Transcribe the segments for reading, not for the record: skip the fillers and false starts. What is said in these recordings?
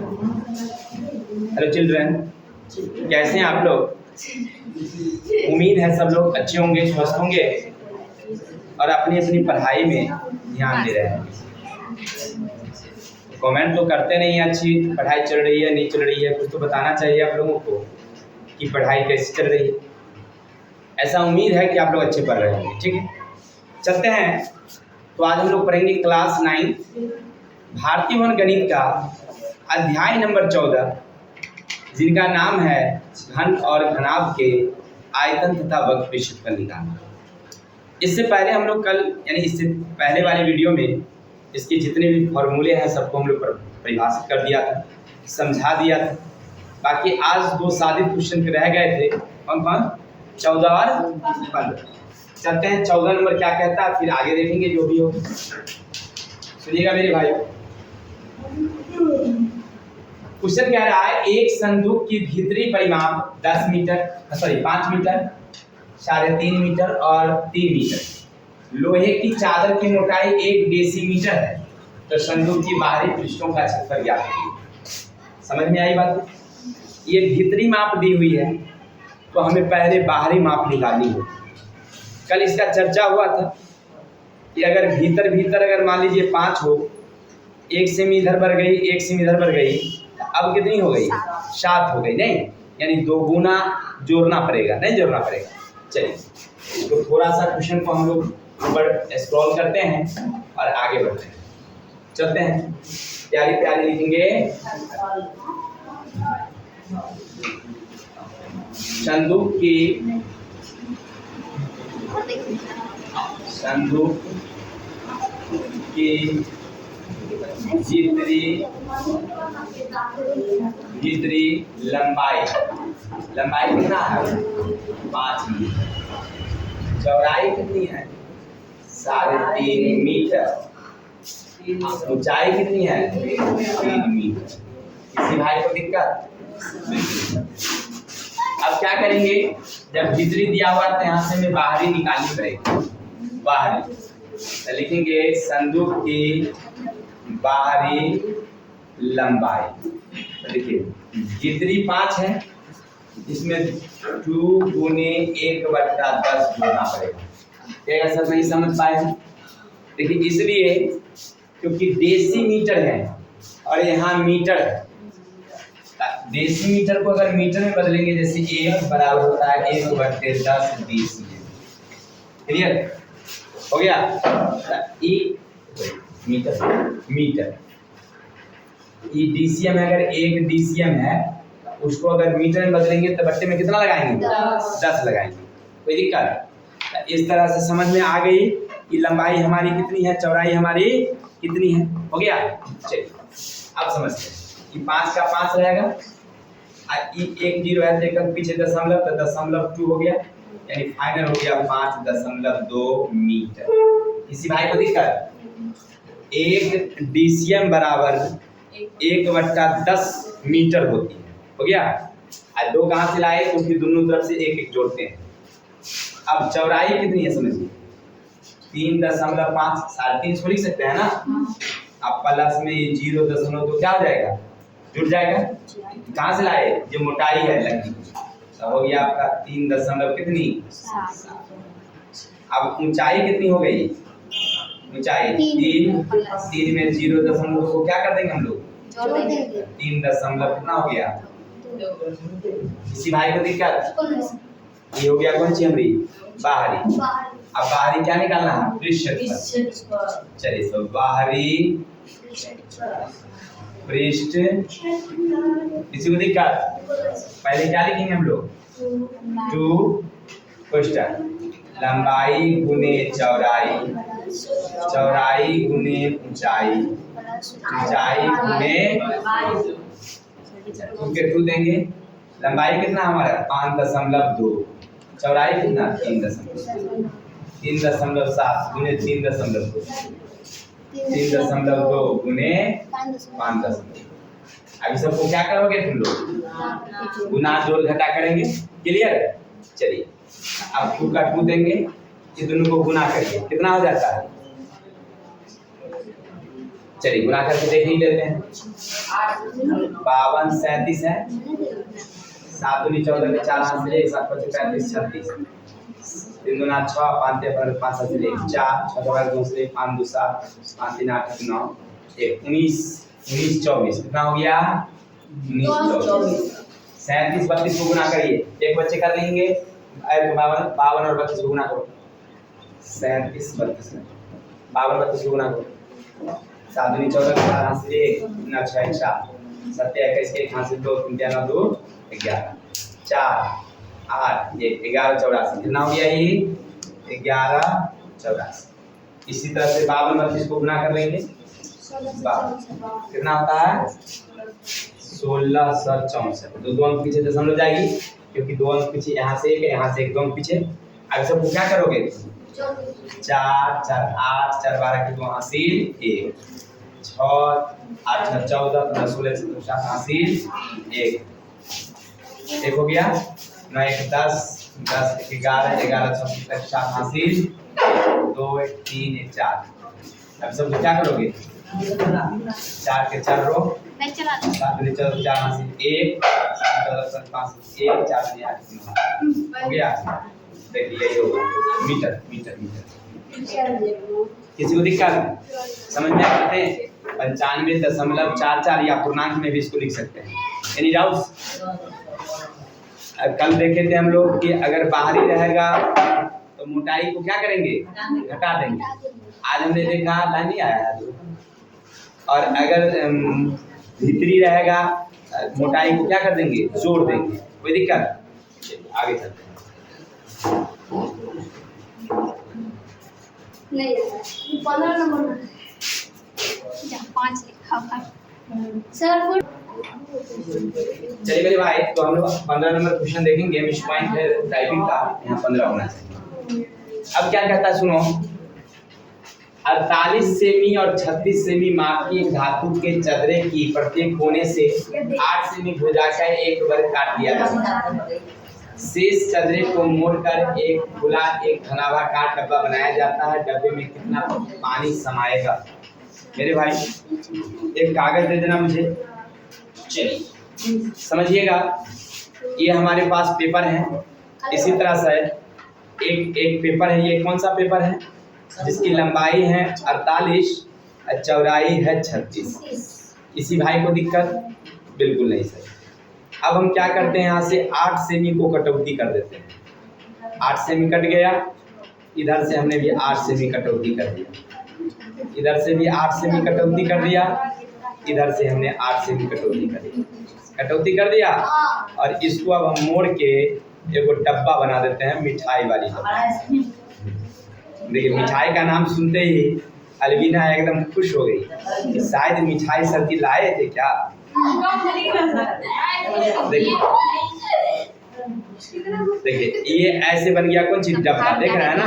Hello children, कैसे हैं आप लोग? उम्मीद है सब लोग अच्छे होंगे, स्वस्थ होंगे और अपनी अपनी पढ़ाई में ध्यान दे रहे हैं। कमेंट तो करते नहीं है अच्छी पढ़ाई चल रही है नहीं चल रही है, कुछ तो बताना चाहिए आप लोगों को कि पढ़ाई कैसी चल रही है। ऐसा उम्मीद है कि आप लोग अच्छे पढ़ रहे होंगे। ठीक है, चलते हैं। तो आज हम लोग पढ़ेंगे क्लास 9 भारतीय वन गणित का अध्याय नंबर 14, जिनका नाम है घन और घनाभ के आयतन तथा वक्र के क्षेत्रफल निकालना। इससे पहले हम लोग कल यानी इससे पहले वाले वीडियो में इसके जितने भी फॉर्मूले हैं सबको हम लोग परिभाषित कर दिया था, समझा दिया था। बाकी आज दो सादित क्वेश्चन रह गए थे, कौन कौन? 14 और 15। चलते हैं 14 नंबर क्या कहता है, फिर आगे देखेंगे जो भी हो। सुनिएगा मेरे भाई, क्वेश्चन कह रहा है एक संदूक की भीतरी परिमाप 5 मीटर, 3.5 मीटर और 3 मीटर। लोहे की चादर की मोटाई 1 डेसीमीटर है, तो संदूक की बाहरी पृष्ठों का क्षेत्रफल ज्ञात कीजिए। समझ में आई बात? ये भीतरी माप दी हुई है, तो हमें पहले बाहरी माप निकालनी होगी। कल इसका चर्चा हुआ था कि अगर भीतर अगर मान लीजिए 5 हो, 1 सेमी इधर बढ़ गई 1 सेमी इधर बढ़ गई, अब कितनी हो गई? 7 हो गई। नहीं, यानी 2 गुना जोड़ना पड़ेगा, नहीं जोड़ना पड़ेगा। चलिए, तो थोड़ा सा क्वेश्चन को हम लोग ऊपर स्क्रॉल करते हैं और आगे बढ़ते हैं। चलते हैं, प्यारी प्यारी लिखेंगे। संदूक की भीतरी लंबाई कितना है? 5 मीटर। चौड़ाई कितनी है? 3.5 मीटर। ऊंचाई कितनी है? 3 मीटर। किसी भाई को दिक्कत? अब क्या करेंगे, जब भीतरी दिया हुआ तो यहाँ से हमें बाहरी निकालनी पड़ेगी। बाहरी तो लिखेंगे संदूक की बाहरी लंबाई। तो देखिए भीतरी 5 है, इसमें 2 गुने 1/10 जोड़ना पड़ेगा। क्या सर नहीं समझ पाए? देखिए इसलिए क्योंकि डेसीमीटर है और यहाँ मीटर है। डेसीमीटर को अगर मीटर में बदलेंगे, जैसे 1 बराबर होता है 1/10 डेसीमीटर। क्लियर हो गया? मीटर ई डीसीएम है, अगर 1 डीसीएम है उसको अगर मीटर में बदलेंगे तो बट्टे में कितना लगाएंगे? 10 लगाएंगे। कोई दिक्कत? इस तरह से समझ में आ गई कि लंबाई हमारी कितनी है, चौड़ाई हमारी कितनी है। हो गया? चलिए अब समझते हैं कि 5 का 5 रहेगा, 1 0 है तो पीछे दशमलव, तो 0.2 हो गया, यानी फाइनल हो गया 5.2 मीटर। किसी भाई को दिक्कत? 1 डीसीएम बराबर 1/10 मीटर होती है। हो गया? आज 2 कहाँ से लाए? तो फिर दोनों तरफ से 1 जोड़ते हैं। अब चौड़ाई कितनी है समझिए? 3.5, 3.5 लिख सकते हैं ना। अब प्लस में ये 0.2 तो क्या हो जाएगा? जुड़ जाएगा। कहाँ से लाए? जो मोटाई है लंबी, तो हो गया आपका 3 कितनी? 7। अब ऊंचाई कितनी हो गई? ऊंचाई 3 में 0.2 को क्या कर देंगे हम लोग? 3 कितना हो गया? किसी भाई को दिक्कत? ये हो गया कौन सी हमारी? बाहरी। अब बाहरी क्या निकालना है? पृष्ठ। चलिए तो बाहरी पृष्ठ। किसी को दिक्कत? पहले क्या लिखेंगे हम लोग? 2 क्वेश्चन लंबाई गुने चौड़ाई, चौड़ाई गुने ऊंचाई, ऊंचाई गुने 2 के 2 देंगे। लंबाई कितना हमारा? 5.2, चौड़ाई कितना? 3.7 गुने 3.2, 3.2 गुने 5.2। अभी सबको क्या करोगे तुम लोग? गुना जोड़ घटा करेंगे। क्लियर? चलिए अब 2 का 2 देंगे, ये दोनों को गुना करिए, कितना हो जाता है? चलिए गुना करके देख ही लेते हैं। 52 37 है, 7 दूनी 14 के 4 हाथ से ले 7 5 35 36, 3 दूना 6 5 3 5 से ले 4 6 2 2 से 5 2 7 5 3 8 9 1 19 19 24 कितना हो गया 19 24। 37 32 को गुना करिए, एक बच्चे कर लेंगे 52 और 32 को गुना करो। 37 32 52 32 को गुना करो। 7 दूनी 14 4 हाथ से 1 6 4 7 21 के 1 हाथ से 2 3 9 2 11 4 8 1 11 84 कितना हो गया ये 11 84। इसी तरह से 52 32 को गुना कर लेंगे, कितना होता है 1664। तो 2 अंक पीछे दशमलव जाएगी, क्योंकि 2 अंक पीछे यहाँ से 1 है, यहाँ से 1 2 अंक पीछे। अब सबको क्या करोगे 4 4 8 4 12 के 2 हासिल 1 6 8 9 14 15 16 17 18 हासिल 1 हो गया 9 1 10 10 11 11 6 7 हासिल 2 1 3 1 4। अब सबको क्या करोगे 4 के 4 रो 7 दूनी 14 4 हासिल 1 7 5 1 4 8 9 हो गया। देखिए यही होगा मीटर मीटर मीटर। किसी को दिक्कत समझ में आते हैं 95.44 या पूर्णांक में भी इसको लिख सकते हैं। Any doubts? कल देखे थे हम लोग कि अगर बाहरी रहेगा तो मोटाई को क्या करेंगे घटा देंगे। आज हमने देखा लाइन नहीं आया है। और अगर भीतरी रहेगा मोटाई को क्या कर देंगे जोड़ देंगे। कोई दिक्कत? आगे चलते हैं। नहीं 15 नंबर 5 लिखा हुआ सर। चलिए मेरे भाई, तो हम लोग 15 नंबर क्वेश्चन देखेंगे। मिस पॉइंट है टाइपिंग का, यहाँ 15 होना चाहिए। अब क्या कहता है सुनो, 48 सेमी और 36 सेमी माप की धातु के चदरे की प्रत्येक कोने से 8 सेमी भुजाकर एक वर्ग काट दिया जाता है। शेष चदरे को मोड़कर एक खुला एक घनाभाकार डब्बा बनाया जाता है। डब्बे में कितना पानी समाएगा? मेरे भाई एक कागज दे देना मुझे। चलिए समझिएगा, ये हमारे पास पेपर है। इसी तरह से एक पेपर है। ये कौन सा पेपर है? जिसकी लंबाई है 48 और चौड़ाई है 36। इसी भाई को दिक्कत बिल्कुल नहीं सर। अब हम क्या करते हैं, यहाँ से 8 सेमी को कटौती कर देते हैं। 8 सेमी कट गया, इधर से हमने भी 8 सेमी कटौती कर दिया, इधर से भी 8 सेमी कटौती कर दिया, इधर से हमने 8 सेमी कटौती कर दिया। कटौती कर दिया और इसको अब हम मोड़ के एक डब्बा बना देते हैं, मिठाई वाली डब्बा। देखिए मिठाई का नाम सुनते ही अलवीना एकदम खुश हो गई कि शायद मिठाई सर की लाए थे क्या। देखिए ये ऐसे बन गया कौन चीज डब्बा, देख रहे हैं ना।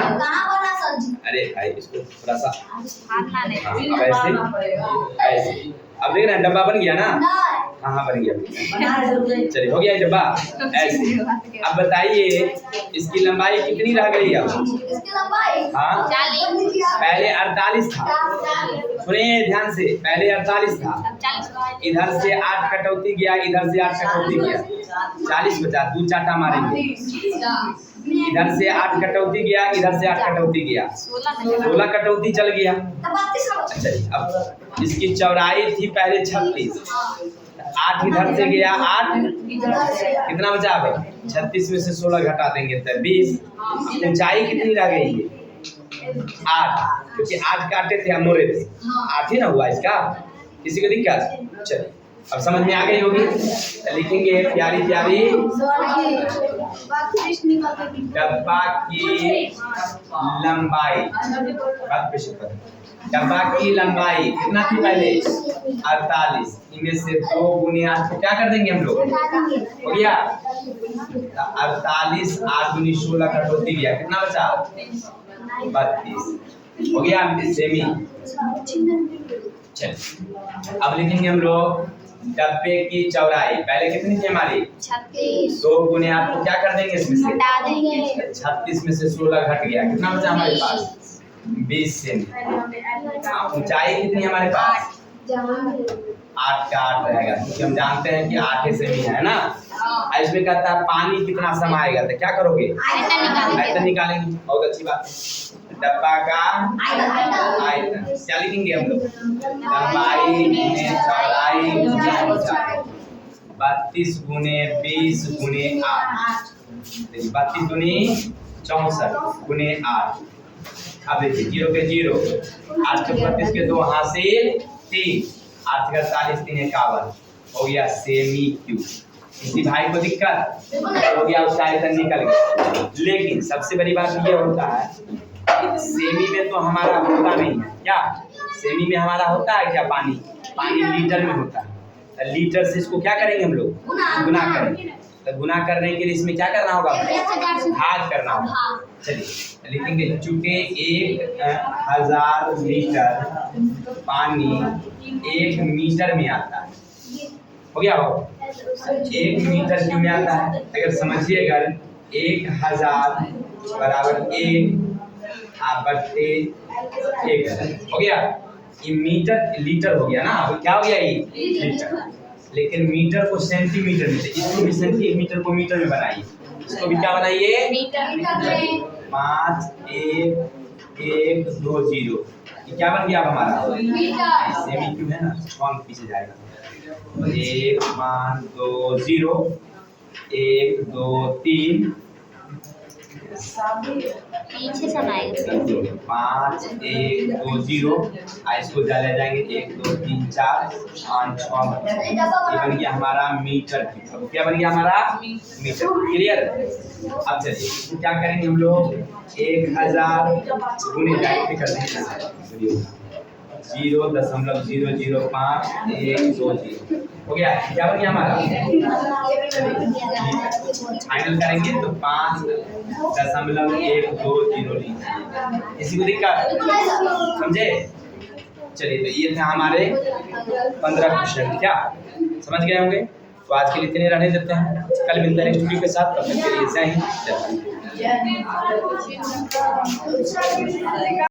अरे भाई इसको थोड़ा सा ऐसे ऐसे, अब देख रहे हैं डब्बा बन गया ना। हाँ बन गया। चलिए हो गया डब्बा ऐसे। अब बताइए इसकी लंबाई कितनी रह गई अब? हाँ पहले 48 था, सुनिए ध्यान से, पहले 48 था। इधर से 8 कटौती गया, इधर से 8 कटौती गया, 40 बचा। 2 चाटा मारेंगे। इधर से 8 कटौती गया, इधर से 8 कटौती गया, 16 कटौती चल गया। अच्छा अब इसकी चौड़ाई थी पहले 36, 8 इधर से गया, 8 कितना बचा? अब 36 में से 16 घटा देंगे तो 20। ऊंचाई कितनी रह गई? 8, क्योंकि 8 काटे थे हम मोड़े थे, 8 ही ना हुआ इसका। किसी को दिक्कत? चलिए अब समझ में आ गई होगी। लिखेंगे प्यारी प्यारी डब्बा की लंबाई। डब्बा की लंबाई कितना थी पहले? 48। इनमें से 2 गुने 8 क्या कर देंगे हम लोग? हो गया 48, 8 दूनी 16 कटौती गया, कितना बचा? 32 हो गया सेमी। चलिए अब लिखेंगे हम लोग डब्बे की चौड़ाई। पहले कितनी थी हमारी? 36। 2 गुने 8 को क्या कर देंगे इसमें से? घटा देंगे। 36 में से 16 घट गया, कितना बचा हमारे पास? 20 सेमी। ऊंचाई कितनी हमारे पास? 8 का 8 रहेगा, क्योंकि हम जानते हैं कि 8 सेमी है ना। इसमें कहता है पानी कितना समाएगा, तो क्या करोगे, आयतन निकालेंगे। बहुत अच्छी बात है। डब्बा का आयतन क्या लिखेंगे हम लोग, लंबाई गुने चौड़ाई गुने ऊंचाई, 32 गुने 20 गुने 8, 32 दूनी 64 गुने 8। अब देखिए 0 के 0, 8 के 32 के 2 हासिल 3, 8 का 40 3 51 हो गया सेमी क्यूब। किसी भाई को दिक्कत हो गया, उसका आयतन निकल गया। लेकिन सबसे बड़ी बात ये होता है कि सेमी में तो हमारा होता नहीं है, क्या सेमी में हमारा होता है क्या, पानी लीटर में होता है। तो लीटर से इसको क्या करेंगे हम लोग, गुना करेंगे। तो गुना करने के लिए इसमें क्या करना होगा, भाग करना होगा। चलिए लिखेंगे, चूंकि 1000 लीटर पानी 1 मीटर में आता है, हो गया हो 1 मीटर क्यों में आता है। अगर समझिए, अगर 1000 बराबर 1 बट्टे 1000 हो गया, ये मीटर लीटर हो गया ना। अब क्या हो गया, ये लीटर। लेकिन मीटर को सेंटीमीटर में, इसको भी सेंटीमीटर को मीटर में बनाइए, इसको भी क्या बनाइए, 5 1 1 2 0। ये क्या बन गया अब हमारा, सेमी क्यूब है ना, कौन पीछे जाएगा। 1 5 2 0 1 2 3 पीछे समाएगा 5 1 2 0। इसको डाले जाएंगे 1 2 3 4 5 6। ये बन गया हमारा मीटर क्यूब। क्या बन गया हमारा, मीटर। क्लियर। अब चलिए क्या करेंगे हम लोग, 1000 गुने जाके कर देंगे 0.005 1 2 0 हो गया। क्या बन गया हमारा, फाइनल करेंगे तो 5.120। किसी को दिक्कत, समझे। चलिए तो ये थे हमारे 15 क्वेश्चन, क्या समझ गए होंगे। तो आज के लिए इतने रहने देते हैं, कल मिलते हैं नेक्स्ट वीडियो के साथ। तब तक के लिए जय हिंद।